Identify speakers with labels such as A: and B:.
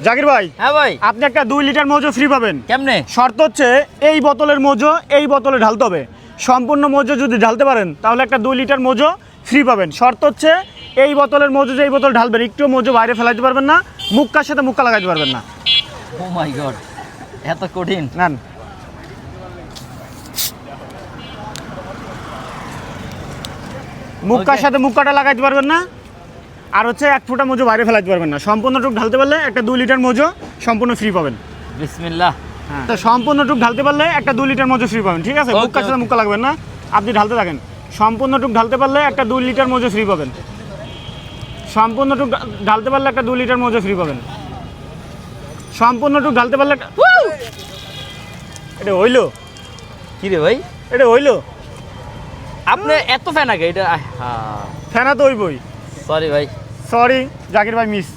A: জাকির ভাই,
B: হ্যাঁ ভাই,
A: আপনি একটা 2 লিটার মজো ফ্রি পাবেন।
B: কেমনে?
A: শর্ত হচ্ছে এই বোতলের মজো এই বোতলে ঢালতে হবে। সম্পূর্ণ মজো যদি ঢালতে পারেন তাহলে একটা 2 লিটার মজো ফ্রি পাবেন। শর্ত হচ্ছে এই বোতলের মজো যে এই বোতল ঢালবেন, একটু মজো বাইরে ফেলাইতে পারবেন না, মুক্কার সাথে মুক্কা লাগাইতে পারবেন না।
B: ও মাই গড, এত কঠিন।
A: নেন, মুক্কার সাথে মুক্কাটা লাগাইতে পারবেন না, আর হচ্ছে 1 ফোঁটা মজো বাইরে ফেলাইতে পারবেন না। সম্পূর্ণটুক ঢালতে পারলে একটা 2 লিটার মজো সম্পূর্ণ ফ্রি পাবেন।
B: বিসমিল্লাহ।
A: হ্যাঁ, তো সম্পূর্ণটুক ঢালতে পারলে একটা 2 লিটার মজো ফ্রি পাবেন, ঠিক আছে?
B: Okay,
A: মুক্কার সাথে মুক্কা লাগবেন না, আপনি ঢালতে থাকেন। সম্পূর্ণটুক ঢালতে পারলে একটা 2 লিটার মজো ফ্রি পাবেন। সম্পূর্ণটুক ঢালতে পারলে একটা 2 লিটার মজো ফ্রি পাবেন। সম্পূর্ণটুক ঢালতে পারলে এটা হইলো?
B: কি রে ভাই,
A: এটা হইলো?
B: আপনি এত ফ্যান আগে এটা?
A: ফেনা তো হইবই।
B: সরি ভাই।
A: সরি জাকির ভাই, মিস।